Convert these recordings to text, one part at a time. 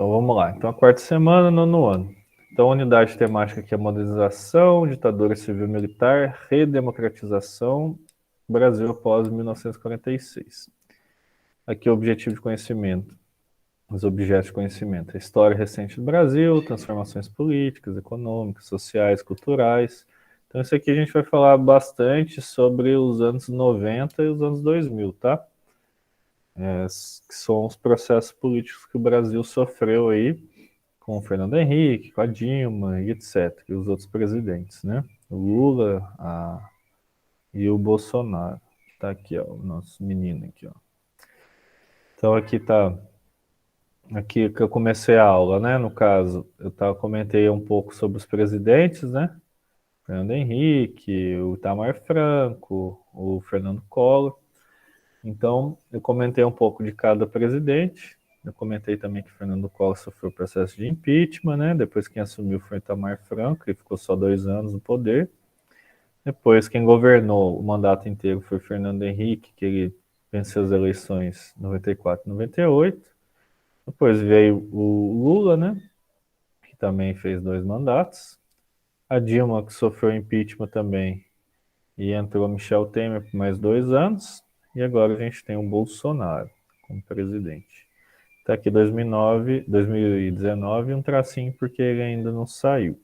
Então vamos lá. Então a quarta semana, nono ano. Então a unidade temática aqui é modernização, ditadura civil-militar, redemocratização, Brasil após 1946. Aqui é o objetivo de conhecimento, os objetos de conhecimento. A história recente do Brasil, transformações políticas, econômicas, sociais, culturais. Então isso aqui a gente vai falar bastante sobre os anos 90 e os anos 2000, tá? Que são os processos políticos que o Brasil sofreu aí com o Fernando Henrique, com a Dilma e etc. E os outros presidentes, né? O Lula e o Bolsonaro. Tá aqui, ó, o nosso menino aqui, ó. Então aqui tá, aqui que eu comecei a aula, né? No caso, comentei um pouco sobre os presidentes, né? Fernando Henrique, o Itamar Franco, o Fernando Collor. Então, eu comentei um pouco de cada presidente. Eu comentei também que Fernando Collor sofreu o processo de impeachment, né? Depois quem assumiu foi Itamar Franco, ele ficou só 2 anos no poder. Depois quem governou o mandato inteiro foi Fernando Henrique, que ele venceu as eleições 94 e 98. Depois veio o Lula, né? Que também fez 2 mandatos. A Dilma, que sofreu impeachment também, e entrou Michel Temer por mais 2 anos. E agora a gente tem o Bolsonaro como presidente. Está aqui 2009, 2019, um tracinho porque ele ainda não saiu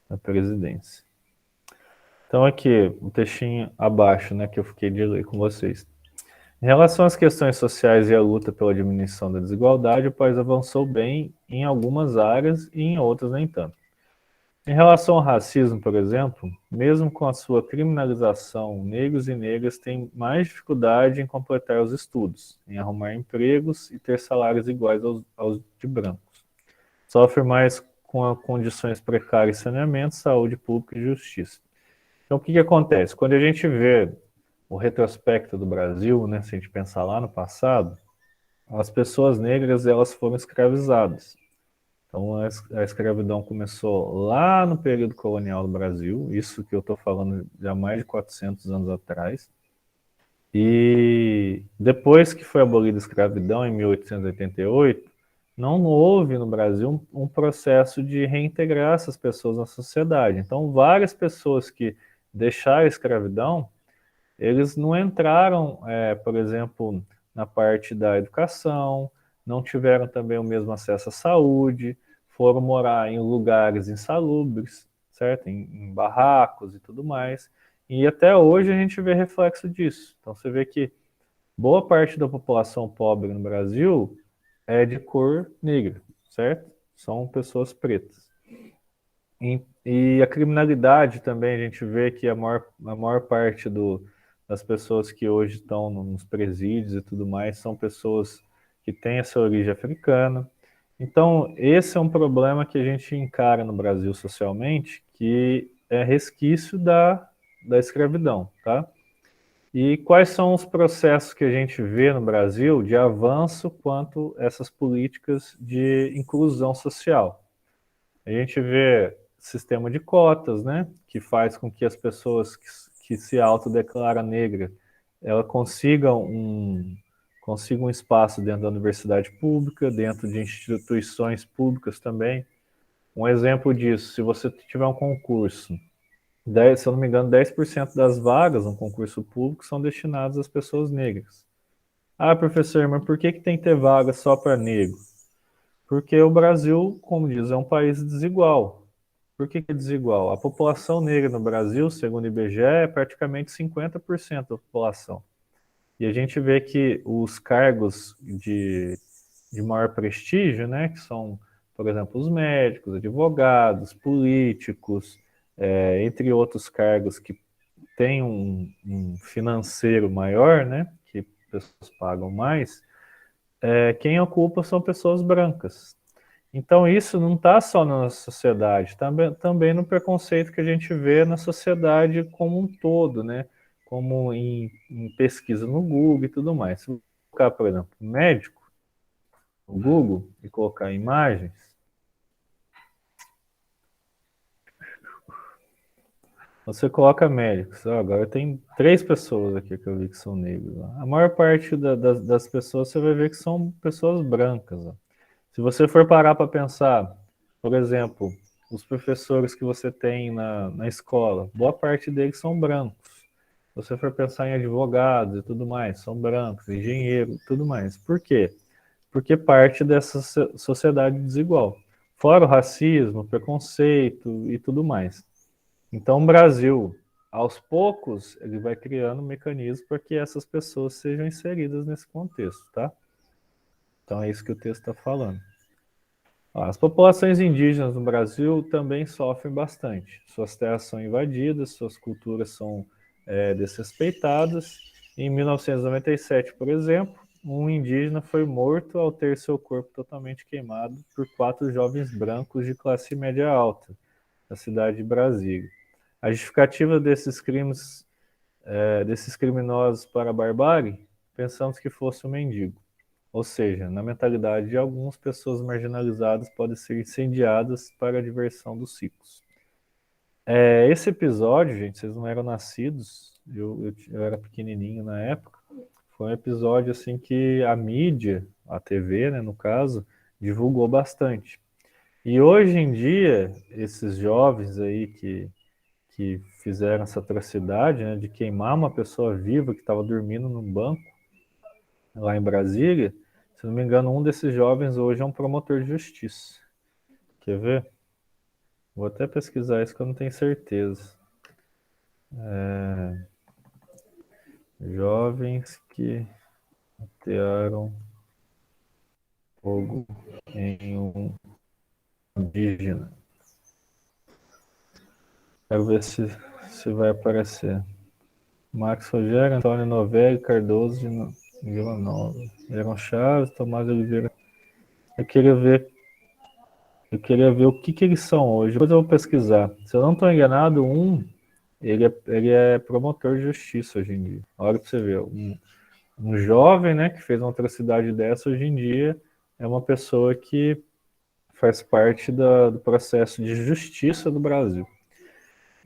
da presidência. Então aqui, o textinho abaixo, né, que eu fiquei de ler com vocês. Em relação às questões sociais e à luta pela diminuição da desigualdade, o país avançou bem em algumas áreas e em outras nem tanto. Em relação ao racismo, por exemplo, mesmo com a sua criminalização, negros e negras têm mais dificuldade em completar os estudos, em arrumar empregos e ter salários iguais aos de brancos. Sofre mais com condições precárias de saneamento, saúde pública e justiça. Então, o que acontece? Quando a gente vê o retrospecto do Brasil, né, se a gente pensar lá no passado, as pessoas negras elas foram escravizadas. Então, a escravidão começou lá no período colonial do Brasil, isso que eu estou falando já há mais de 400 anos atrás. E depois que foi abolida a escravidão, em 1888, não houve no Brasil um processo de reintegrar essas pessoas na sociedade. Então, várias pessoas que deixaram a escravidão, eles não entraram, por exemplo, na parte da educação, não tiveram também o mesmo acesso à saúde, foram morar em lugares insalubres, certo? Em barracos e tudo mais. E até hoje a gente vê reflexo disso. Então você vê que boa parte da população pobre no Brasil é de cor negra, certo? São pessoas pretas. E a criminalidade também, a gente vê que a maior parte das pessoas que hoje estão nos presídios e tudo mais são pessoas que têm essa origem africana. Então, esse é um problema que a gente encara no Brasil socialmente, que é resquício da escravidão, tá? E quais são os processos que a gente vê no Brasil de avanço quanto a essas políticas de inclusão social? A gente vê sistema de cotas, né, que faz com que as pessoas que se autodeclaram negra, ela consiga um espaço dentro da universidade pública, dentro de instituições públicas também. Um exemplo disso, se você tiver um concurso, se eu não me engano, 10% das vagas no concurso público são destinadas às pessoas negras. Ah, professor, mas por que tem que ter vaga só para negro? Porque o Brasil, como diz, é um país desigual. Por que é desigual? A população negra no Brasil, segundo o IBGE, é praticamente 50% da população. E a gente vê que os cargos de maior prestígio, né, que são, por exemplo, os médicos, advogados, políticos, entre outros cargos que têm um financeiro maior, né, que pessoas pagam mais, quem ocupa são pessoas brancas. Então isso não está só na nossa sociedade, também no preconceito que a gente vê na sociedade como um todo, né? Como em pesquisa no Google e tudo mais. Se você colocar, por exemplo, médico no Google e colocar imagens, você coloca médicos. Agora tem 3 pessoas aqui que eu vi que são negros. A maior parte das pessoas você vai ver que são pessoas brancas. Ó. Se você for parar para pensar, por exemplo, os professores que você tem na escola, boa parte deles são brancos. Se você for pensar em advogados e tudo mais, são brancos, engenheiros e tudo mais. Por quê? Porque parte dessa sociedade desigual. Fora o racismo, preconceito e tudo mais. Então, o Brasil, aos poucos, ele vai criando um mecanismo para que essas pessoas sejam inseridas nesse contexto, tá? Então, é isso que o texto está falando. As populações indígenas no Brasil também sofrem bastante. Suas terras são invadidas, suas culturas são desrespeitadas. Em 1997, por exemplo, um indígena foi morto ao ter seu corpo totalmente queimado por 4 jovens brancos de classe média alta, na cidade de Brasília. A justificativa desses criminosos para a barbárie, pensamos que fosse um mendigo. Ou seja, na mentalidade de algumas pessoas marginalizadas podem ser incendiadas para a diversão dos ricos. Esse episódio, gente, vocês não eram nascidos, eu era pequenininho na época, foi um episódio assim que a mídia, a TV, né, no caso, divulgou bastante. E hoje em dia, esses jovens aí que fizeram essa atrocidade, né, de queimar uma pessoa viva que estava dormindo num banco lá em Brasília, se não me engano, um desses jovens hoje é um promotor de justiça. Quer ver? Vou até pesquisar isso que eu não tenho certeza. Jovens que atearam fogo em um indígena. Quero ver se vai aparecer. Max Rogério, Antônio Novelli, Cardoso de Vila Nova. Eram Chaves, Tomás Oliveira. Eu queria ver o que eles são hoje. Depois eu vou pesquisar. Se eu não estou enganado, ele é promotor de justiça hoje em dia. Olha para você ver. Um jovem, né, que fez uma atrocidade dessa, hoje em dia é uma pessoa que faz parte do processo de justiça do Brasil.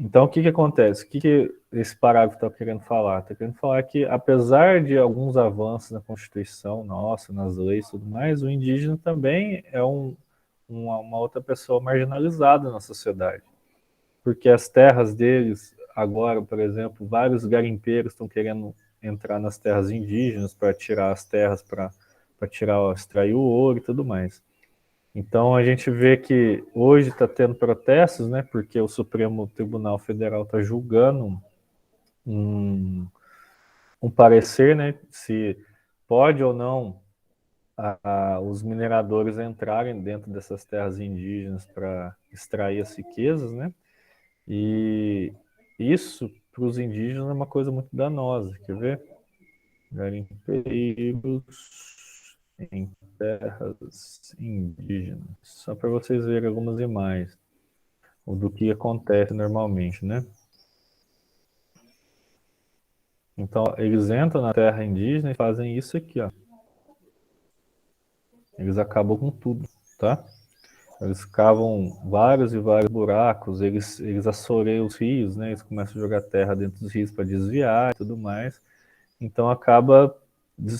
Então, o que acontece? O que esse parágrafo está querendo falar? Está querendo falar que, apesar de alguns avanços na Constituição, nossa, nas leis e tudo mais, o indígena também é uma outra pessoa marginalizada na sociedade. Porque as terras deles, agora, por exemplo, vários garimpeiros estão querendo entrar nas terras indígenas para tirar as terras, para extrair o ouro e tudo mais. Então a gente vê que hoje está tendo protestos, né? Porque o Supremo Tribunal Federal está julgando um parecer, né? Se pode ou não os mineradores entrarem dentro dessas terras indígenas para extrair as riquezas, né? E isso para os indígenas é uma coisa muito danosa. Quer ver? Garimpeiros em terras indígenas. Só para vocês verem algumas imagens do que acontece normalmente, né? Então, eles entram na terra indígena e fazem isso aqui, ó. Eles acabam com tudo, tá? Eles cavam vários e vários buracos, eles assoreiam os rios, né? Eles começam a jogar terra dentro dos rios para desviar e tudo mais. Então, acaba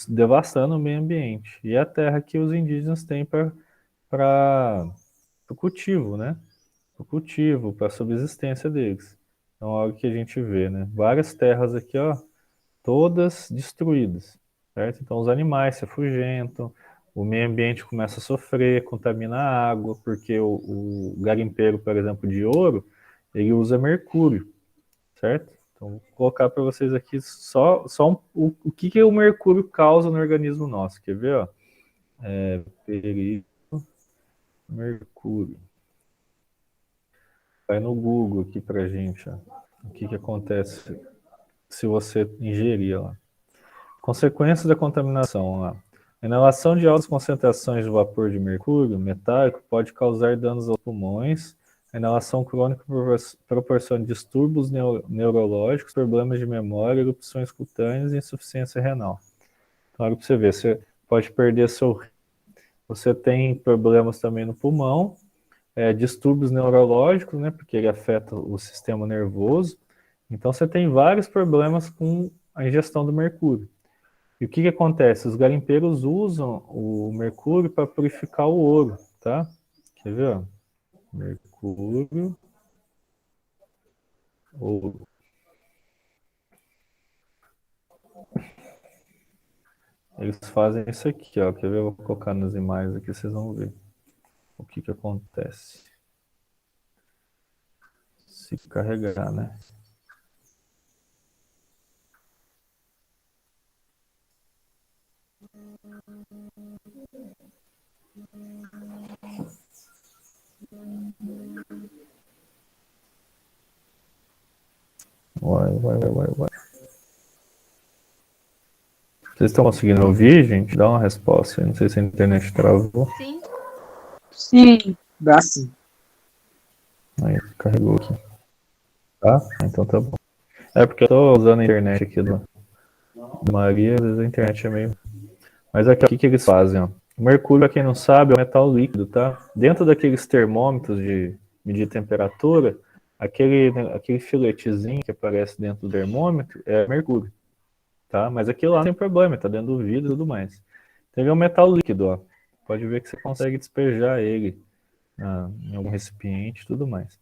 devastando o meio ambiente. E é a terra que os indígenas têm para o cultivo, né? Para o cultivo, para a subsistência deles. Então, é algo que a gente vê, né? Várias terras aqui, ó, todas destruídas, certo? Então, os animais se afugentam, o meio ambiente começa a sofrer, contamina a água, porque o garimpeiro, por exemplo, de ouro, ele usa mercúrio, certo? Então, vou colocar para vocês aqui o que o mercúrio causa no organismo nosso. Quer ver? Ó? Perigo, mercúrio. Vai no Google aqui para gente. Ó. O que acontece se você ingerir lá. Consequências da contaminação. Lá. A inalação de altas concentrações de vapor de mercúrio metálico pode causar danos aos pulmões. A inalação crônica proporciona distúrbios neurológicos, problemas de memória, erupções cutâneas e insuficiência renal. Então, olha para você ver, você pode perder seu. Você tem problemas também no pulmão, distúrbios neurológicos, né, porque ele afeta o sistema nervoso. Então, você tem vários problemas com a ingestão do mercúrio. E o que acontece? Os garimpeiros usam o mercúrio para purificar o ouro, tá? Quer ver? Ó? Mercúrio, ouro. Eles fazem isso aqui, ó. Quer ver? Eu vou colocar nas imagens aqui, vocês vão ver o que acontece. Se carregar, né? Vai. Vocês estão conseguindo ouvir, gente? Dá uma resposta aí. Não sei se a internet travou. Sim. Sim, dá sim. Aí, carregou aqui. Tá? Então tá bom. É porque eu tô usando a internet aqui do Maria, às vezes a internet é meio. Mas aqui, o que eles fazem? Ó? O mercúrio, pra quem não sabe, é um metal líquido, tá? Dentro daqueles termômetros de medir temperatura, aquele filetezinho que aparece dentro do termômetro é mercúrio, tá? Mas aquilo lá não tem problema, tá dentro do vidro e tudo mais. Então ele é um metal líquido, ó. Pode ver que você consegue despejar ele em algum recipiente e tudo mais.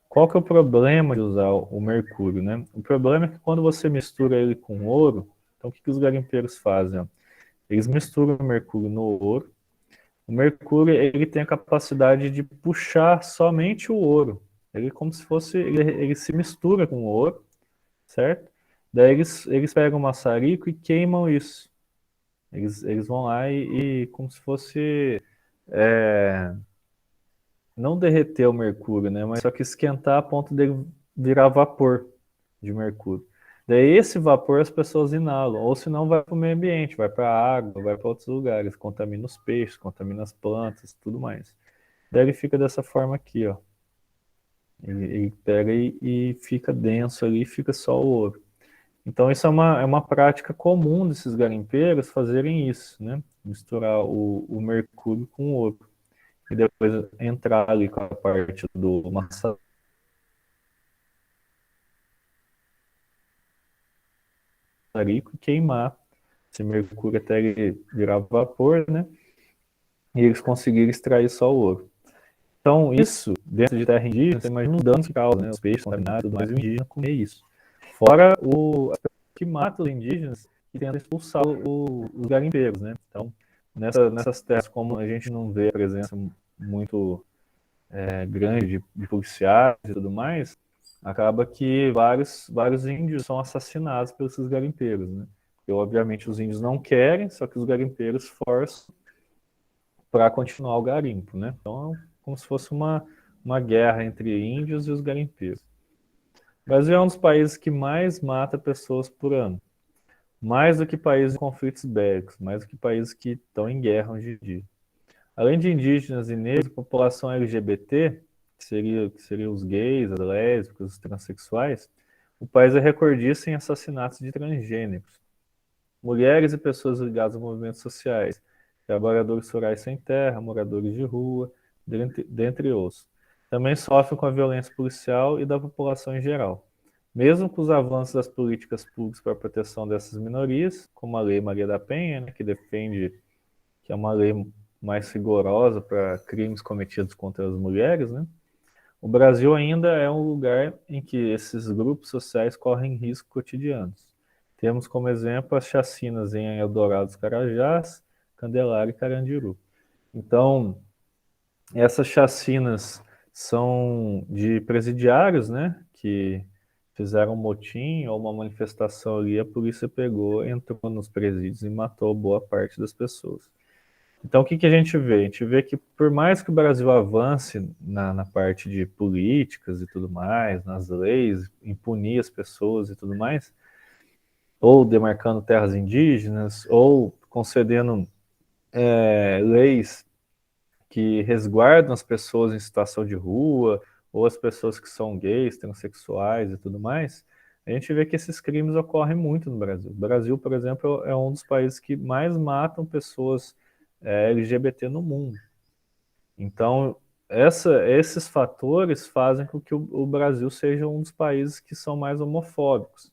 Qual que é o problema de usar o mercúrio, né? O problema é que quando você mistura ele com ouro, então o que os garimpeiros fazem? Ó? Eles misturam o mercúrio no ouro. O mercúrio ele tem a capacidade de puxar somente o ouro. Ele é como se fosse, ele se mistura com o ouro, certo? Daí eles pegam o maçarico e queimam isso. Eles vão lá e como se fosse é, não derreter o mercúrio, né? Mas só que esquentar a ponto dele virar vapor de mercúrio. Daí esse vapor as pessoas inalam, ou senão vai para o meio ambiente, vai para a água, vai para outros lugares, contamina os peixes, contamina as plantas, tudo mais. Daí ele fica dessa forma aqui, ó. Ele pega e fica denso ali, fica só o ouro. Então isso é uma prática comum desses garimpeiros fazerem isso, né? Misturar o mercúrio com o ouro. E depois entrar ali com a parte do maçarico e queimar esse mercúrio até ele virar vapor, né? E eles conseguiram extrair só o ouro. Então, isso, dentro de terra indígena, você imagina os danos que causa, né? Os peixes contaminados, tudo mais, e o indígena comer isso. Fora as pessoas que matam os indígenas e tentam expulsar os garimpeiros, né? Então, nessas terras, como a gente não vê a presença muito grande de policiais e tudo mais, acaba que vários índios são assassinados pelos garimpeiros, né? Porque, obviamente, os índios não querem, só que os garimpeiros forçam para continuar o garimpo, né? Então, é como se fosse uma guerra entre índios e os garimpeiros. O Brasil é um dos países que mais mata pessoas por ano. Mais do que países em conflitos bélicos, mais do que países que estão em guerra hoje em dia. Além de indígenas e negros, a população LGBT, que seria os gays, as lésbicas, os transexuais, o país é recordista em assassinatos de transgêneros. Mulheres e pessoas ligadas a movimentos sociais, trabalhadores rurais sem terra, moradores de rua, dentre outros. Também sofrem com a violência policial e da população em geral. Mesmo com os avanços das políticas públicas para a proteção dessas minorias, como a Lei Maria da Penha, né, que defende que é uma lei mais rigorosa para crimes cometidos contra as mulheres, né? O Brasil ainda é um lugar em que esses grupos sociais correm riscos cotidianos. Temos como exemplo as chacinas em Eldorado dos Carajás, Candelária e Carandiru. Então, essas chacinas são de presidiários, né, que fizeram um motim ou uma manifestação ali, a polícia pegou, entrou nos presídios e matou boa parte das pessoas. Então, o que a gente vê? A gente vê que, por mais que o Brasil avance na parte de políticas e tudo mais, nas leis, impunir as pessoas e tudo mais, ou demarcando terras indígenas, ou concedendo leis que resguardam as pessoas em situação de rua, ou as pessoas que são gays, transexuais e tudo mais, a gente vê que esses crimes ocorrem muito no Brasil. O Brasil, por exemplo, é um dos países que mais matam pessoas LGBT no mundo. Então, esses fatores fazem com que o Brasil seja um dos países que são mais homofóbicos.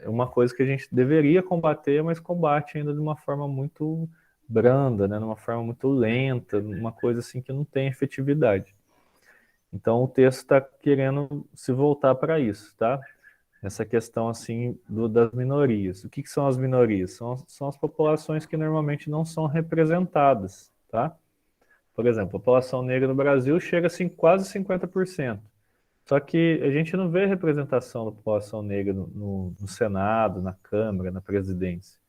é uma coisa que a gente deveria combater, mas combate ainda de uma forma muito branda, né? De uma forma muito lenta, uma coisa assim que não tem efetividade. Então o texto está querendo se voltar para isso, tá? Essa questão assim das minorias. O que são as minorias? São as populações que normalmente não são representadas, tá? Por exemplo, a população negra no Brasil chega assim quase 50%. Só que a gente não vê representação da população negra no Senado, na Câmara, na presidência.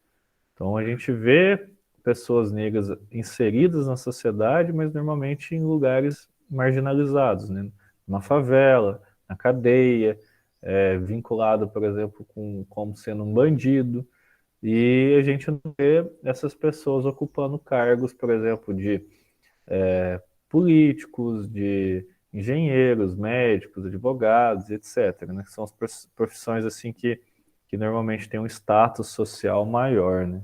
Então a gente vê pessoas negras inseridas na sociedade, mas normalmente em lugares marginalizados, né? Na favela, na cadeia, vinculado, por exemplo, como sendo um bandido. E a gente não vê essas pessoas ocupando cargos, por exemplo, de políticos, de engenheiros, médicos, advogados, etc., né? Que são as profissões assim que normalmente têm um status social maior, né?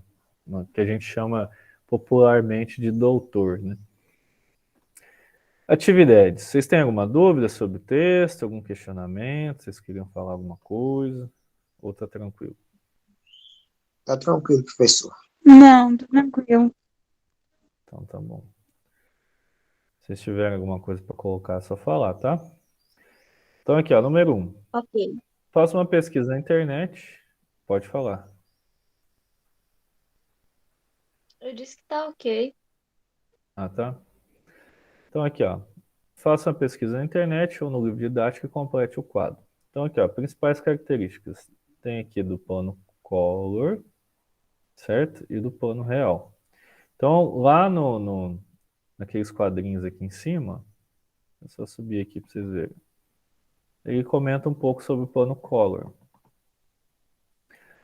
Que a gente chama popularmente de doutor, né? Atividades. Vocês têm alguma dúvida sobre o texto, algum questionamento? Vocês queriam falar alguma coisa? Ou tá tranquilo? Tá tranquilo, professor. Não, tô tranquilo. Então tá bom. Se vocês tiverem alguma coisa para colocar, é só falar, tá? Então aqui, ó, número 1. Ok. Faça uma pesquisa na internet. Pode falar. Eu disse que tá ok. Ah, tá? Então aqui, ó. Faça uma pesquisa na internet ou no livro didático e complete o quadro. Então aqui, ó, principais características. Tem aqui do plano Collor, certo? E do plano real. Então, lá naqueles quadrinhos aqui em cima, é só subir aqui para vocês verem. Ele comenta um pouco sobre o plano Collor.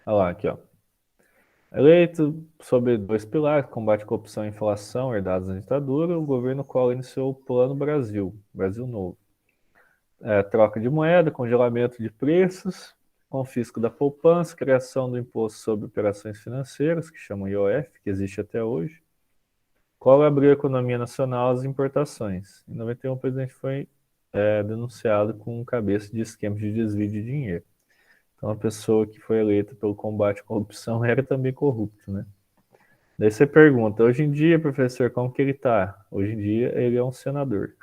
Olha lá, aqui, ó. Eleito sobre 2 pilares, combate à corrupção e inflação herdados da ditadura, o governo Collor iniciou o Plano Brasil, Brasil Novo. Troca de moeda, congelamento de preços, confisco da poupança, criação do imposto sobre operações financeiras, que chamam IOF, que existe até hoje. Collor abriu a economia nacional às importações. Em 91, o presidente foi denunciado com cabeça de esquemas de desvio de dinheiro. Então, a pessoa que foi eleita pelo combate à corrupção era também corrupto, né? Daí você pergunta, hoje em dia, professor, como que ele tá? Hoje em dia, ele é um senador.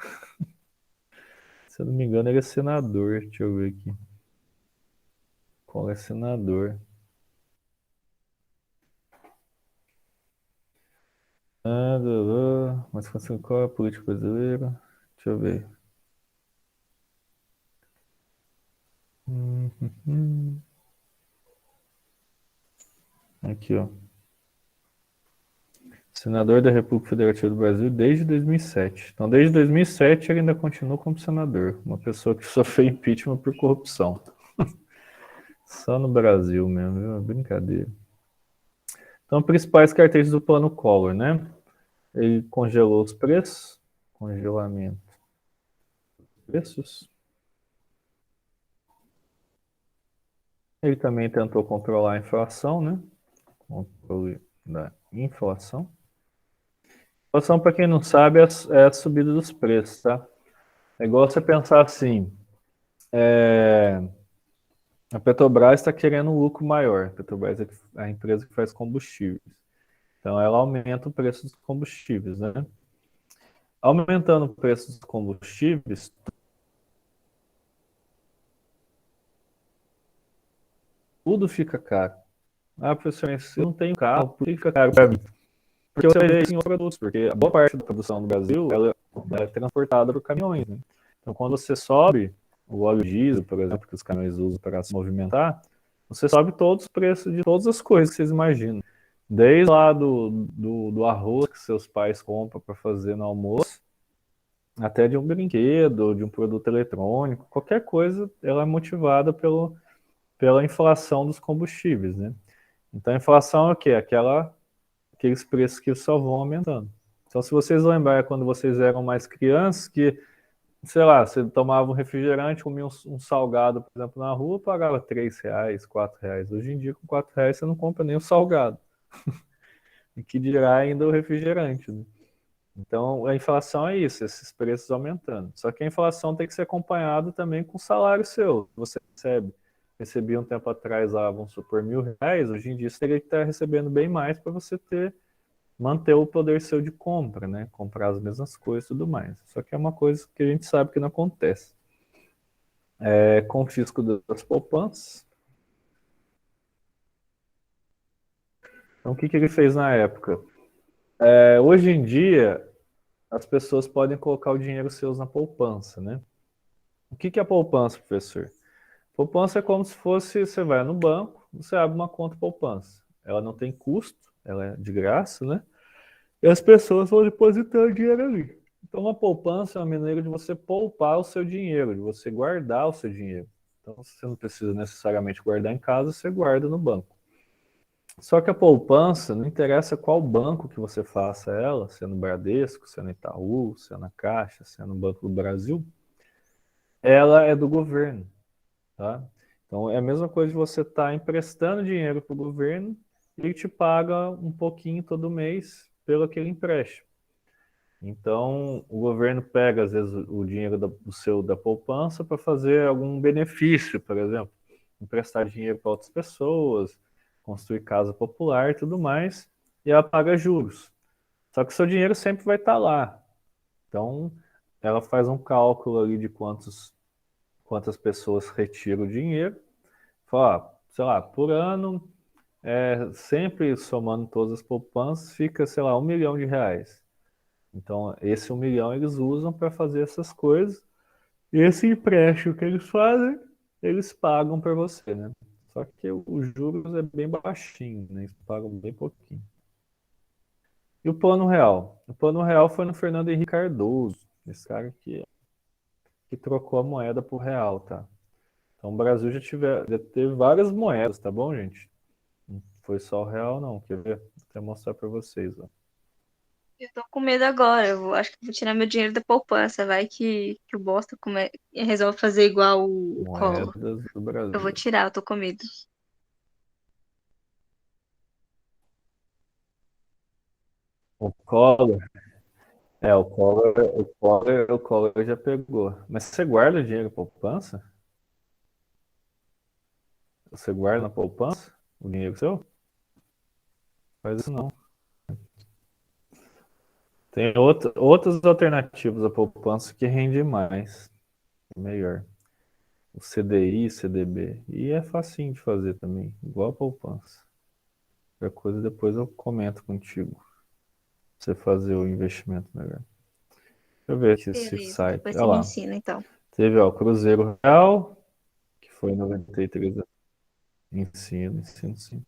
Se eu não me engano, ele é senador. Deixa eu ver aqui. Qual é senador? Mas qual é a política brasileira? Deixa eu ver. Aqui, ó. Senador da República Federativa do Brasil desde 2007. Então, desde 2007 ele ainda continua como senador. Uma pessoa que sofreu impeachment por corrupção. Só no Brasil mesmo, viu? Brincadeira. Então, principais características do plano Collor, né? Ele congelou os preços. Congelamento dos preços. Ele também tentou controlar a inflação, né? Controle da inflação. Inflação, para quem não sabe, é a subida dos preços, tá? É igual você pensar assim, a Petrobras está querendo um lucro maior. A Petrobras é a empresa que faz combustíveis. Então, ela aumenta o preço dos combustíveis, né? Aumentando o preço dos combustíveis, tudo fica caro. Ah, professor, se eu não tenho carro, por que fica caro para mim? Porque você vê isso em outros produtos, porque a boa parte da produção do Brasil ela é transportada por caminhões, né? Então, quando você sobe o óleo diesel, por exemplo, que os caminhões usam para se movimentar, você sobe todos os preços de todas as coisas que vocês imaginam. Desde lá do arroz que seus pais compram para fazer no almoço, até de um brinquedo, de um produto eletrônico, qualquer coisa, ela é motivada pela inflação dos combustíveis, né? Então, a inflação é o quê? Aqueles preços que só vão aumentando. Então, se vocês lembrarem quando vocês eram mais crianças, que, sei lá, você tomava um refrigerante, comia um salgado, por exemplo, na rua, pagava R$ 3, R$ 4. Hoje em dia, com R$ 4, você não compra nem o salgado. E que dirá ainda o refrigerante, né? Então, a inflação é isso, esses preços aumentando. Só que a inflação tem que ser acompanhada também com o salário seu, que você recebe. recebia um tempo atrás, lá, vamos supor, R$ 1.000, hoje em dia você teria que estar recebendo bem mais para você manter o poder seu de compra, né? Comprar as mesmas coisas e tudo mais. Só que é uma coisa que a gente sabe que não acontece. Confisco das poupanças. Então, o que ele fez na época? Hoje em dia, as pessoas podem colocar o dinheiro seus na poupança, né? O que é a poupança, professor? Poupança é como se fosse, você vai no banco, você abre uma conta poupança. Ela não tem custo, ela é de graça, né? E as pessoas vão depositar o dinheiro ali. Então, a poupança é uma maneira de você poupar o seu dinheiro, de você guardar o seu dinheiro. Então, você não precisa necessariamente guardar em casa, você guarda no banco. Só que a poupança, não interessa qual banco que você faça ela, se é no Bradesco, se é no Itaú, se é na Caixa, se é no Banco do Brasil, ela é do governo, tá? Então é a mesma coisa de você estar emprestando dinheiro para o governo e ele te paga um pouquinho todo mês pelo aquele empréstimo. Então o governo pega às vezes o dinheiro da poupança para fazer algum benefício, por exemplo, emprestar dinheiro para outras pessoas, construir casa popular e tudo mais, e ela paga juros. Só que o seu dinheiro sempre vai estar lá. Então ela faz um cálculo ali de quantas pessoas retiram o dinheiro. Fala, sei lá, por ano, sempre somando todas as poupanças, fica, sei lá, R$ 1 milhão. Então, esse 1 milhão eles usam para fazer essas coisas. E esse empréstimo que eles fazem, eles pagam para você, né? Só que os juros é bem baixinho, né? Eles pagam bem pouquinho. E o Plano Real? O Plano Real foi no Fernando Henrique Cardoso, esse cara que trocou a moeda por real, tá? Então o Brasil já teve várias moedas, tá bom, gente? Não foi só o real, não. Quer ver? Vou até mostrar para vocês, ó. Eu tô com medo agora. Acho que eu vou tirar meu dinheiro da poupança. Vai que o bosta resolve fazer igual o Collor. Moedas do Eu vou Brasil. tirar, eu tô com medo. O Collor, o Collor já pegou. Mas você guarda o dinheiro na poupança? Você guarda na poupança o dinheiro seu? Faz isso não. Tem outras alternativas à poupança que rende mais, melhor. O CDI, CDB. E é facinho de fazer também, igual a poupança. Qualquer coisa depois eu comento contigo. Pra você fazer o investimento melhor. Deixa eu ver aqui esse Beleza, site. depois Olha você me lá. ensina, então. Teve, ó, Cruzeiro Real, que foi em 93. Ensino, sim.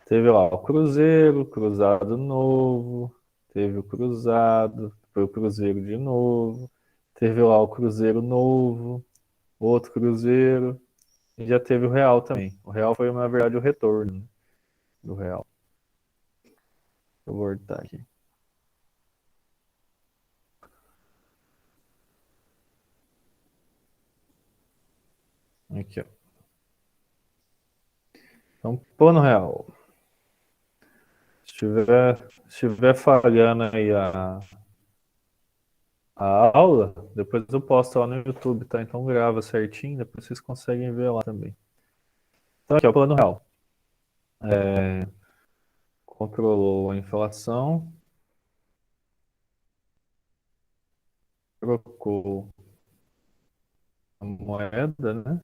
Teve lá o Cruzeiro, Cruzado Novo, teve o Cruzado, foi o Cruzeiro de novo, teve lá o Cruzeiro Novo, outro Cruzeiro, e já teve o Real também. O Real foi, na verdade, o retorno, né, do Real. Vou voltar aqui. Aqui, ó. Então, Plano Real. Se estiver falhando aí a aula, depois eu posto lá no YouTube, tá? Então grava certinho, depois vocês conseguem ver lá também. Então aqui é o Plano Real. Controlou a inflação, trocou a moeda, né?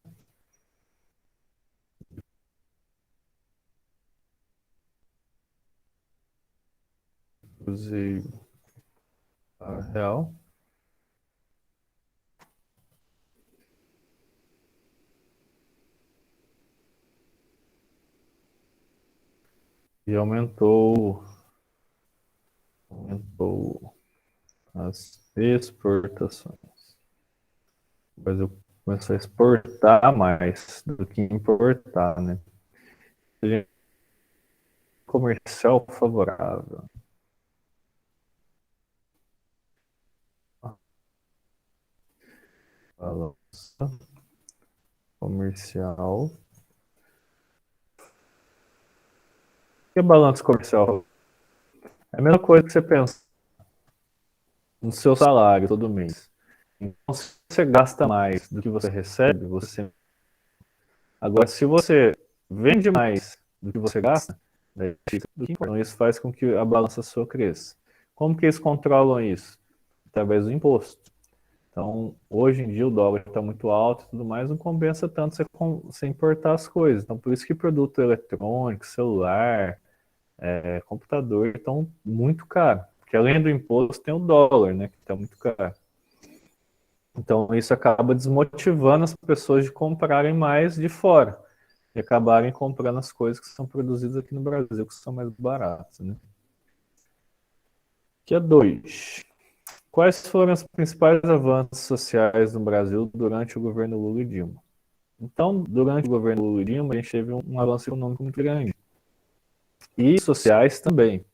Cruzeiro a real. E aumentou as exportações. O Brasil começou a exportar mais do que importar, né? Comercial favorável. Balança comercial. O que é balança comercial? É a mesma coisa que você pensa no seu salário todo mês. Então, se você gasta mais do que você recebe, você Agora, se você vende mais do que você gasta, daí fica do que importa. Então, isso faz com que a balança sua cresça. Como que eles controlam isso? Através do imposto. Então, hoje em dia o dólar está muito alto e tudo mais, não compensa tanto você importar as coisas. Então, por isso que produto eletrônico, celular, computador estão muito caro. Porque além do imposto tem o dólar, né, que está muito caro. Então, isso acaba desmotivando as pessoas de comprarem mais de fora e acabarem comprando as coisas que são produzidas aqui no Brasil, que são mais baratas, né? Que é 2. Quais foram os principais avanços sociais no Brasil durante o governo Lula e Dilma? Então, durante o governo Lula e Dilma, a gente teve um avanço econômico muito grande. E sociais também.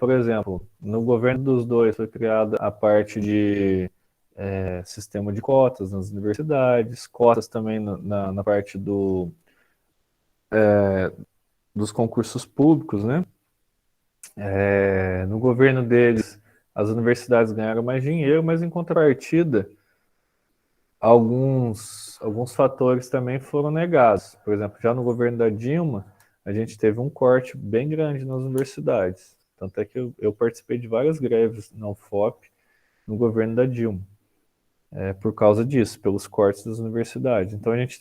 Por exemplo, no governo dos dois foi criada a parte de sistema de cotas nas universidades, cotas também na parte dos concursos públicos, né? No governo deles, as universidades ganharam mais dinheiro, mas em contrapartida, alguns fatores também foram negados. Por exemplo, já no governo da Dilma, a gente teve um corte bem grande nas universidades. Tanto é que eu participei de várias greves na UFOP no governo da Dilma, por causa disso, pelos cortes das universidades. Então a gente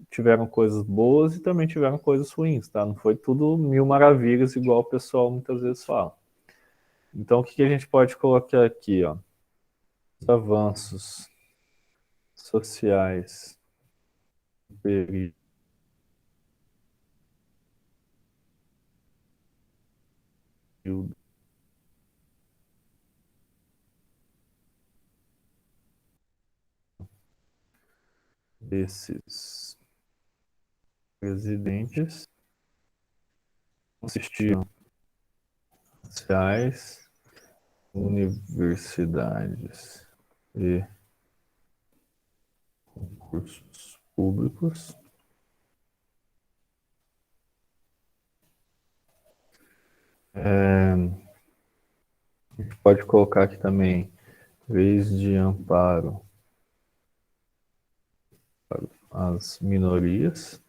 tiveram coisas boas e também tiveram coisas ruins, tá? Não foi tudo mil maravilhas, igual o pessoal muitas vezes fala. Então o que a gente pode colocar aqui, ó? Os avanços sociais do período desses presidentes consistiam em sociais, universidades e concursos públicos. A gente pode colocar aqui também leis de amparo para as minorias.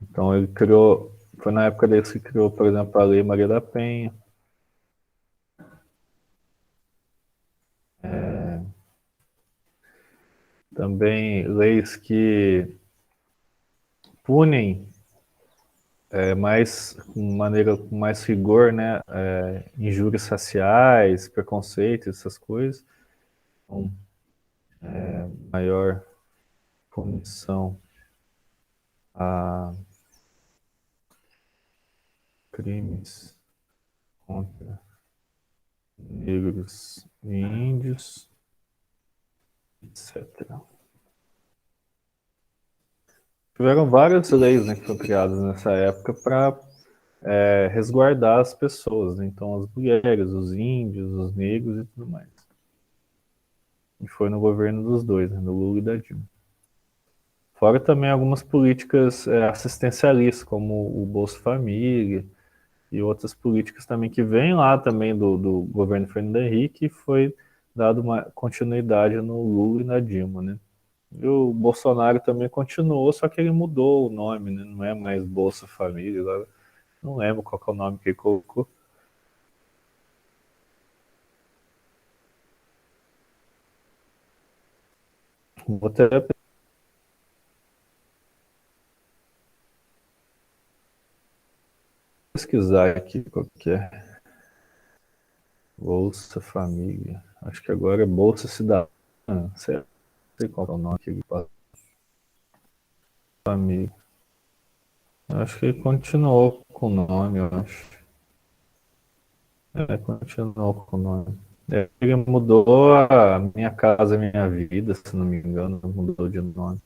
Então ele criou, foi na época dele que criou, por exemplo, a Lei Maria da Penha. Também leis que punem com mais rigor, né, injúrias raciais, preconceitos, essas coisas, com maior punição a crimes contra negros e índios, etc. Tiveram várias leis, né, que foram criadas nessa época para resguardar as pessoas, né? Então as mulheres, os índios, os negros e tudo mais. E foi no governo dos dois, né, do Lula e da Dilma. Fora também algumas políticas assistencialistas, como o Bolsa Família e outras políticas também que vêm lá também do governo Fernando Henrique e foi dado uma continuidade no Lula e na Dilma, né? E o Bolsonaro também continuou, só que ele mudou o nome, né? Não é mais Bolsa Família, agora não lembro qual que é o nome que ele colocou. Vou até pesquisar aqui qual que é. Bolsa Família. Acho que agora é Bolsa Cidadã. Não sei qual é o nome que ele passa. Família. Acho que ele continuou com o nome, eu acho. Continuou com o nome. Ele mudou a Minha Casa Minha Vida, se não me engano, mudou de nome.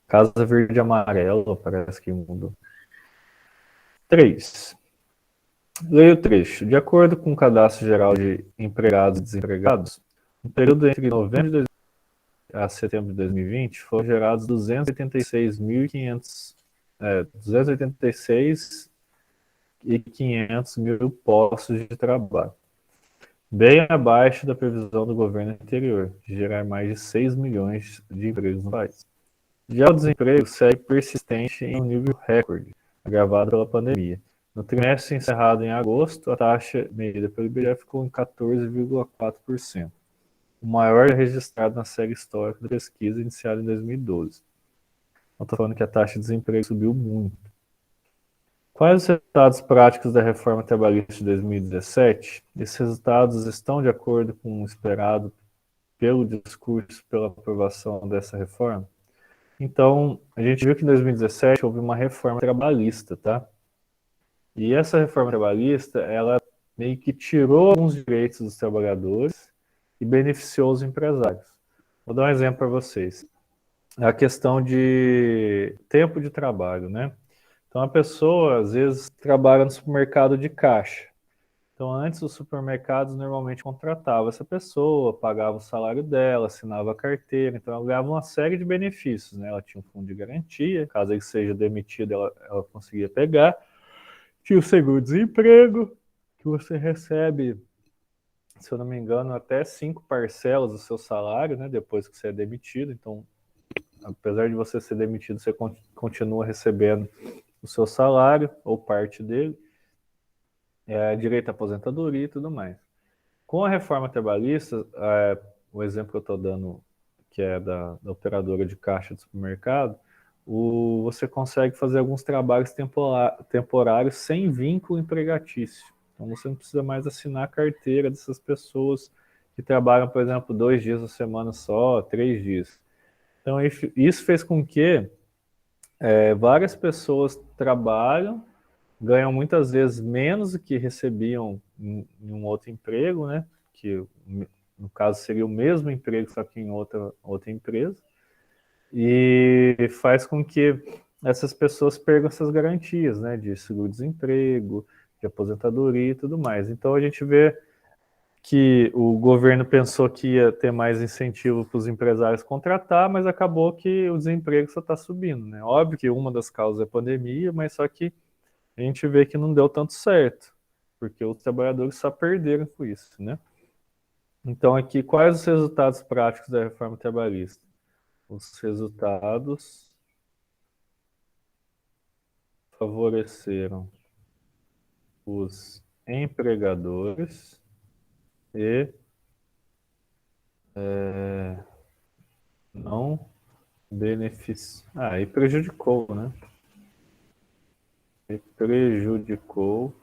Casa Verde e Amarela, parece que mudou. 3. Leia o trecho. De acordo com o Cadastro Geral de Empregados e Desempregados, no período entre novembro de a setembro de 2020, foram gerados 286 mil postos de trabalho, bem abaixo da previsão do governo anterior, de gerar mais de 6 milhões de empregos no país. Já o desemprego segue persistente em um nível recorde, agravado pela pandemia. No trimestre encerrado em agosto, a taxa medida pelo IBGE ficou em 14,4%, o maior registrado na série histórica da pesquisa iniciada em 2012. Não estou falando que a taxa de desemprego subiu muito. Quais os resultados práticos da reforma trabalhista de 2017? Esses resultados estão de acordo com o esperado pelo discurso pela aprovação dessa reforma? Então, a gente viu que em 2017 houve uma reforma trabalhista, tá? E essa reforma trabalhista, ela meio que tirou alguns direitos dos trabalhadores e beneficiou os empresários. Vou dar um exemplo para vocês. A questão de tempo de trabalho, né? Então, a pessoa, às vezes, trabalha no supermercado de caixa. Então, antes, os supermercados normalmente contratavam essa pessoa, pagavam o salário dela, assinava a carteira, então ela ganhava uma série de benefícios, né? Ela tinha um fundo de garantia, caso ele seja demitido, ela conseguia pegar. Tinha o seguro-desemprego, que você recebe, se eu não me engano, até 5 parcelas do seu salário, né? Depois que você é demitido. Então, apesar de você ser demitido, você continua recebendo o seu salário, ou parte dele, direito à aposentadoria e tudo mais. Com a reforma trabalhista, o exemplo que eu estou dando, que é da operadora de caixa do supermercado, você consegue fazer alguns trabalhos temporários sem vínculo empregatício. Então você não precisa mais assinar a carteira dessas pessoas que trabalham, por exemplo, 2 dias na semana só, 3 dias. Então isso fez com que várias pessoas trabalham, ganham muitas vezes menos do que recebiam em um outro emprego, né? Que no caso seria o mesmo emprego, só que em outra empresa, e faz com que essas pessoas percam essas garantias, né? De seguro-desemprego, de aposentadoria e tudo mais. Então a gente vê que o governo pensou que ia ter mais incentivo para os empresários contratar, mas acabou que o desemprego só está subindo, né? Óbvio que uma das causas é a pandemia, mas só que a gente vê que não deu tanto certo, porque os trabalhadores só perderam com isso, né? Então aqui, quais os resultados práticos da reforma trabalhista? Os resultados favoreceram os empregadores e não beneficiou. E prejudicou, né? E prejudicou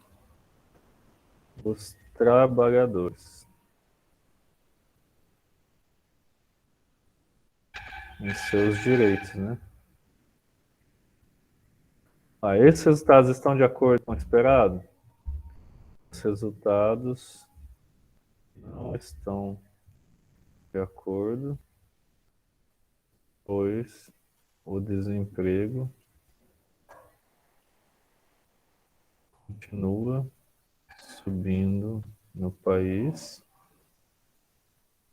os trabalhadores em seus direitos, né? Esses resultados estão de acordo com o esperado? Os resultados não estão de acordo, pois o desemprego continua subindo no país,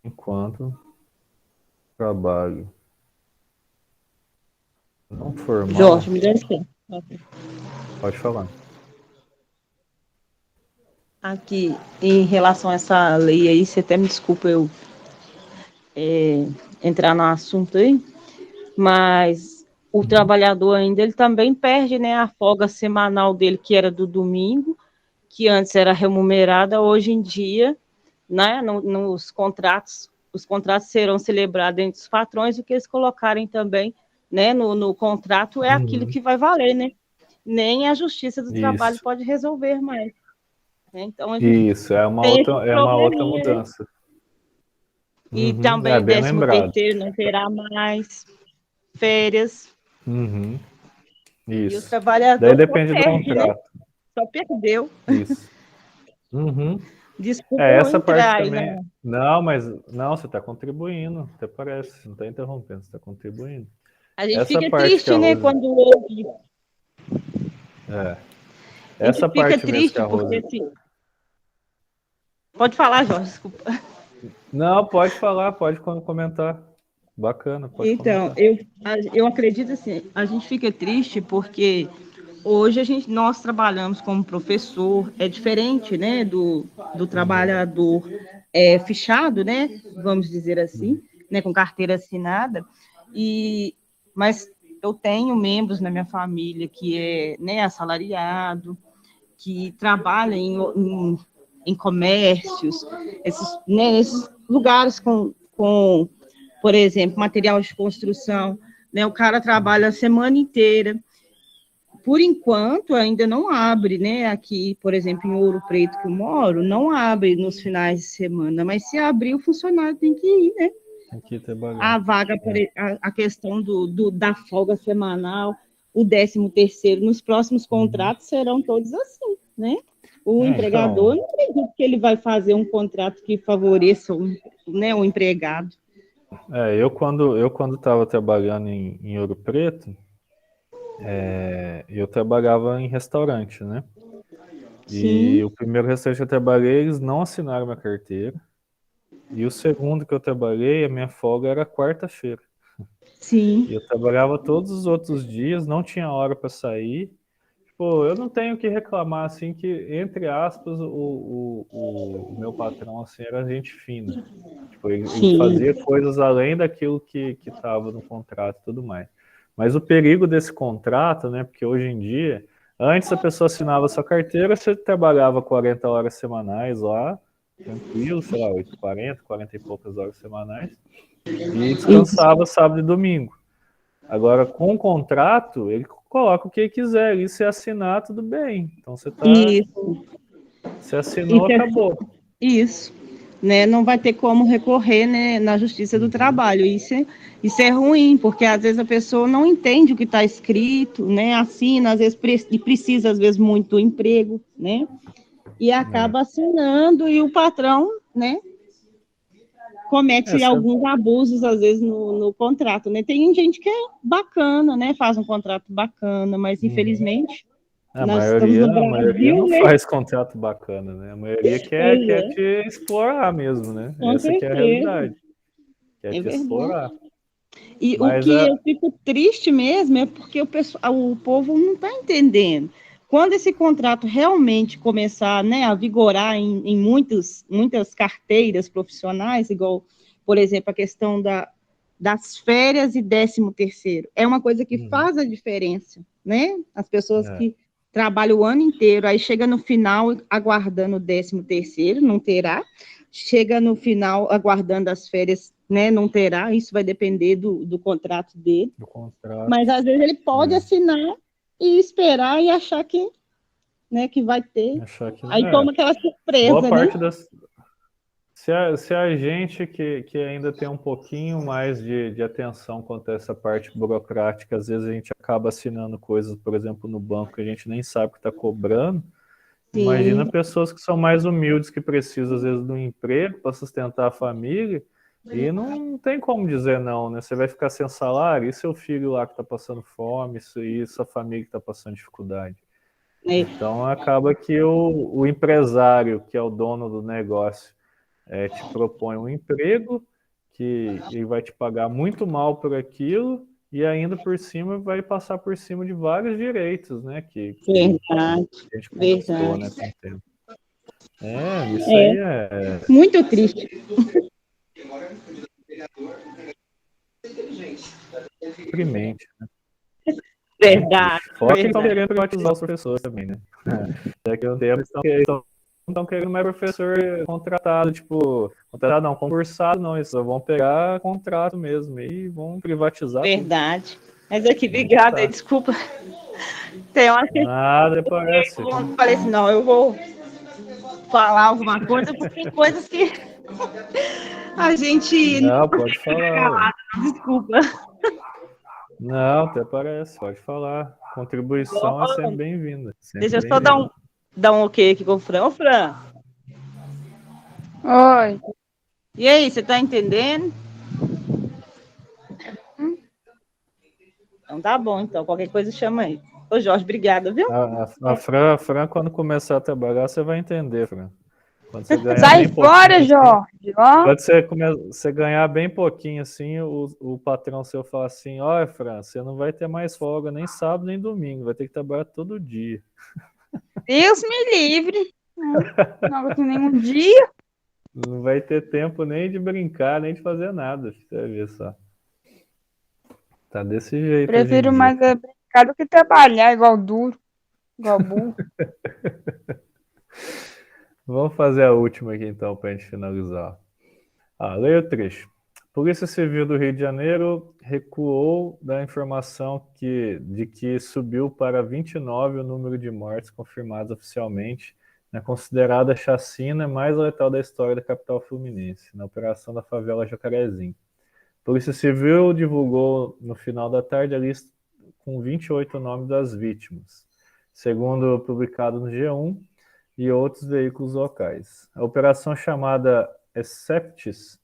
enquanto o trabalho não formal... Jorge, me dá licença. Pode falar. Aqui, em relação a essa lei aí, você até me desculpa eu entrar no assunto aí, mas o trabalhador ainda, ele também perde, né, a folga semanal dele, que era do domingo, que antes era remunerada, hoje em dia, né, nos contratos, os contratos serão celebrados entre os patrões, o que eles colocarem também, né, no contrato é aquilo que vai valer, né? Nem a Justiça do Trabalho pode resolver mais. Então, a gente Isso, é uma tem esse outra probleminha, né? mudança. E também o bem lembrado. 13º não terá mais férias. E o Isso. trabalhador Daí só depende do perde, né? contrato. Só perdeu. Isso. Desculpa eu Essa parte entrar aí, também. né? Não, mas não, você está contribuindo. Até parece, não está interrompendo, você está contribuindo. A gente Essa fica parte que a triste, né, Rose... quando ouve. A Essa gente fica parte mesmo que triste a Rose... porque assim... Pode falar, Jorge, desculpa. Não, pode falar, pode comentar. Bacana, pode Então, comentar. eu acredito assim, a gente fica triste porque hoje nós trabalhamos como professor, é diferente, né, do trabalhador fichado, né, vamos dizer assim, né, com carteira assinada, e mas eu tenho membros na minha família que é, né, assalariado, que trabalha em comércios, esses lugares com, por exemplo, material de construção, né? O cara trabalha a semana inteira. Por enquanto, ainda não abre, né? Aqui, por exemplo, em Ouro Preto, que eu moro, não abre nos finais de semana, mas se abrir, o funcionário tem que ir, né? Aqui trabalhando. A vaga, a questão da folga semanal, o 13º, nos próximos contratos serão todos assim, né? O empregador, não acredito que ele vai fazer um contrato que favoreça né, o empregado. Eu quando estava trabalhando em Ouro Preto, eu trabalhava em restaurante, né? Sim. E o primeiro restaurante que eu trabalhei, eles não assinaram minha carteira. E o segundo que eu trabalhei, a minha folga era quarta-feira. Sim. E eu trabalhava todos os outros dias, não tinha hora para sair. Tipo, eu não tenho que reclamar, assim, que, entre aspas, o meu patrão, assim, era gente fina. Tipo, ele fazia coisas além daquilo que estava no contrato e tudo mais. Mas o perigo desse contrato, né, porque hoje em dia, antes a pessoa assinava sua carteira, você trabalhava 40 horas semanais lá, tranquilo, sei lá, 40 e poucas horas semanais, e descansava sábado e domingo. Agora, com o contrato, ele coloca o que ele quiser, e se assinar, tudo bem. Então, você assinou, acabou. Isso. Né? Não vai ter como recorrer, né, na Justiça do Trabalho. Isso é ruim, porque às vezes a pessoa não entende o que está escrito, né? Assina, às vezes precisa, às vezes, muito do emprego, né? E acaba assinando, e o patrão, né, comete alguns abusos, às vezes, no contrato, né? Tem gente que é bacana, né? Faz um contrato bacana, mas, infelizmente, nós estamos no Brasil, a maioria não né? faz contrato bacana, né? A maioria quer te explorar mesmo, né? Com Essa que é a realidade. Quer te verdade. explorar. E o que eu fico triste mesmo é porque o povo não está entendendo. Quando esse contrato realmente começar, né, a vigorar em muitas carteiras profissionais, igual, por exemplo, a questão das férias e 13º, é uma coisa que faz a diferença, né? As pessoas que trabalham o ano inteiro, aí chega no final aguardando o 13º, não terá. Chega no final aguardando as férias, né, não terá, isso vai depender do contrato dele. Mas às vezes ele pode assinar e esperar e achar que, né, que vai ter. Aí toma aquela surpresa, boa parte né? Se a gente que ainda tem um pouquinho mais de atenção quanto a essa parte burocrática, às vezes a gente acaba assinando coisas, por exemplo, no banco que a gente nem sabe o que está cobrando. Sim. Imagina pessoas que são mais humildes, que precisam, às vezes, de um emprego para sustentar a família, e não tem como dizer não, né? Você vai ficar sem salário, e seu filho lá que está passando fome, e sua família que está passando dificuldade. Então, acaba que o empresário, que é o dono do negócio, te propõe um emprego, que ele vai te pagar muito mal por aquilo, e ainda por cima vai passar por cima de vários direitos, né? Que a gente conquistou, né, com o tempo. Isso aí é muito triste. deprimente, né? Verdade. Fora que estão querendo privatizar os professores também, né? Daqui a um tempo eles estão querendo mais professor contratado, concursado, não, eles só vão pegar contrato mesmo e vão privatizar. Verdade. Tudo. Mas aqui, obrigada, desculpa. Tem hora que nada parece. Eu falei assim, não, eu vou falar alguma coisa, porque tem coisas que a gente... Não, pode falar. Desculpa. Não, até parece, pode falar. Contribuição é sempre bem-vinda. Deixa eu só dar um ok aqui com o Fran. Ô, Fran. Oi. E aí, você tá entendendo? Então tá bom, então. Qualquer coisa chama aí. Ô, Jorge, obrigada, viu? A Fran, quando começar a trabalhar, você vai entender, Fran. Quando você ganhar Sai fora, Jorge! Quando você ganhar bem pouquinho, assim, o patrão seu fala assim, olha, Fran, você não vai ter mais folga nem sábado nem domingo, vai ter que trabalhar todo dia. Deus me livre! Não vai ter nenhum dia. Não vai ter tempo nem de brincar, nem de fazer nada, você vai ver só. Tá desse jeito hoje em Prefiro dia. mais brincar do que trabalhar igual duro, igual burro. Vamos fazer a última aqui então para a gente finalizar. Leia o trecho. Polícia Civil do Rio de Janeiro recuou da informação de que subiu para 29 o número de mortes confirmadas oficialmente na considerada chacina mais letal da história da capital fluminense, na operação da favela Jacarezinho. A Polícia Civil divulgou no final da tarde a lista com 28 nomes das vítimas, segundo publicado no G1 e outros veículos locais. A operação chamada Exceptis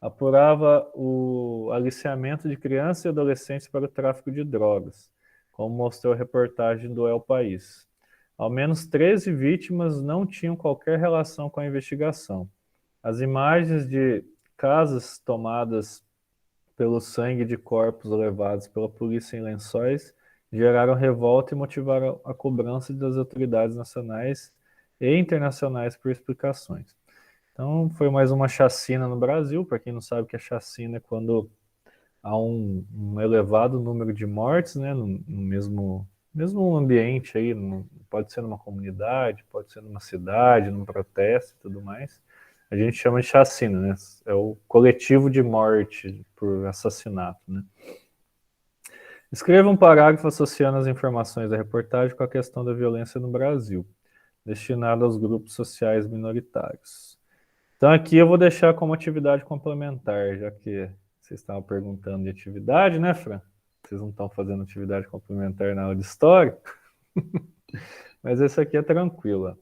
apurava o aliciamento de crianças e adolescentes para o tráfico de drogas, como mostrou a reportagem do El País. Ao menos 13 vítimas não tinham qualquer relação com a investigação. As imagens de casas tomadas pelo sangue de corpos levados pela polícia em lençóis geraram revolta e motivaram a cobrança das autoridades nacionais e internacionais por explicações. Então, foi mais uma chacina no Brasil. Para quem não sabe o que é chacina, é quando há um elevado número de mortes, né, no mesmo ambiente aí, pode ser numa comunidade, pode ser numa cidade, num protesto e tudo mais. A gente chama de chacina, né? É o coletivo de morte por assassinato, né? Escreva um parágrafo associando as informações da reportagem com a questão da violência no Brasil, destinado aos grupos sociais minoritários. Então aqui eu vou deixar como atividade complementar, já que vocês estavam perguntando de atividade, né, Fran? Vocês não estão fazendo atividade complementar na aula de história? Mas esse aqui é tranquilo.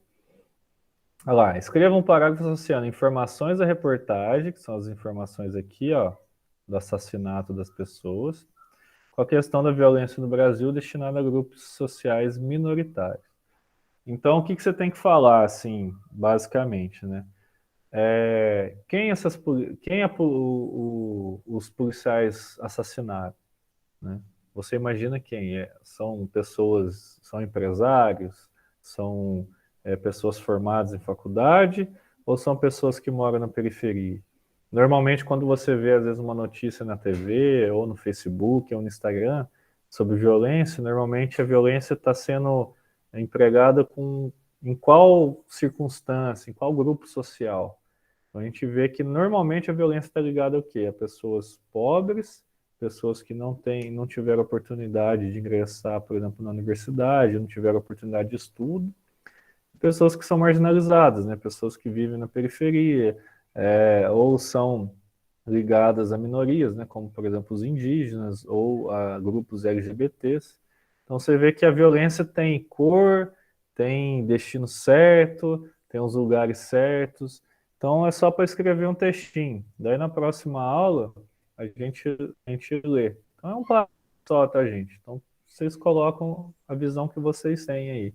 Olha lá, escreva um parágrafo associando informações da reportagem, que são as informações aqui, ó, do assassinato das pessoas, com a questão da violência no Brasil destinada a grupos sociais minoritários. Então, o que você tem que falar, assim, basicamente, né? Quem os policiais assassinaram, né? Você imagina quem é? São pessoas, são empresários, são pessoas formadas em faculdade ou são pessoas que moram na periferia? Normalmente, quando você vê, às vezes, uma notícia na TV ou no Facebook ou no Instagram sobre violência, normalmente a violência está sendo empregada em qual circunstância, em qual grupo social? Então, a gente vê que normalmente a violência está ligada ao quê? A pessoas pobres, pessoas que não tiveram oportunidade de ingressar, por exemplo, na universidade, não tiveram oportunidade de estudo, pessoas que são marginalizadas, né? Pessoas que vivem na periferia, ou são ligadas a minorias, né? Como, por exemplo, os indígenas ou a grupos LGBTs. Então, você vê que a violência tem cor, tem destino certo, tem os lugares certos. Então, é só para escrever um textinho. Daí, na próxima aula, a gente lê. Então, é um passo só, tá, gente? Então, vocês colocam a visão que vocês têm aí.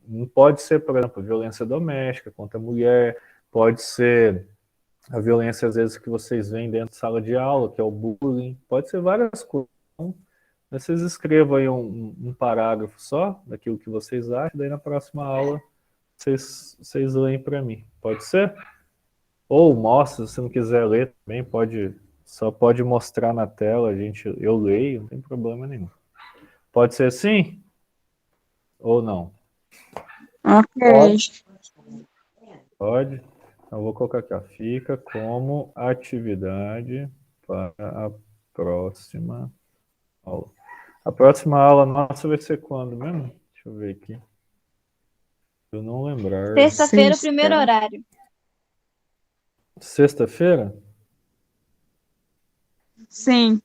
Não pode ser, por exemplo, violência doméstica contra a mulher, pode ser a violência, às vezes, que vocês veem dentro de sala de aula, que é o bullying, pode ser várias coisas. Então, vocês escrevam aí um parágrafo só daquilo que vocês acham, daí na próxima aula vocês leem para mim. Pode ser? Ou mostra, se você não quiser ler também, só pode mostrar na tela, eu leio, não tem problema nenhum. Pode ser assim? Ou não? Ok. Pode. Então, eu vou colocar aqui, ó. Fica como atividade para a próxima aula. A próxima aula nossa vai ser quando mesmo? Deixa eu ver aqui. Eu não lembrar. Sexta-feira, Sexta. primeiro horário. Sexta-feira? Sim.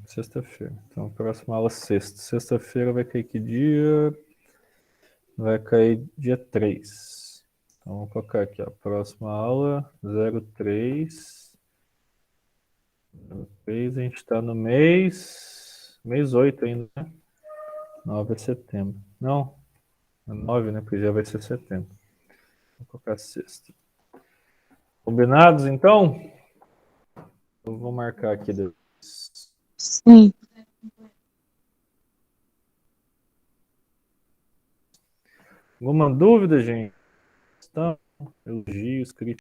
Sexta-feira. Então, a próxima aula sexta. Sexta-feira vai cair que dia? Vai cair dia 3. Então, vou colocar aqui, ó. Próxima aula, 03. 03, a gente está no mês 8 ainda, né? 9 é setembro. Não, é 9, né? Porque já vai ser setembro. Vou colocar sexta. Combinados, então? Eu vou marcar aqui depois. Sim. Alguma dúvida, gente? Elogios, críticas?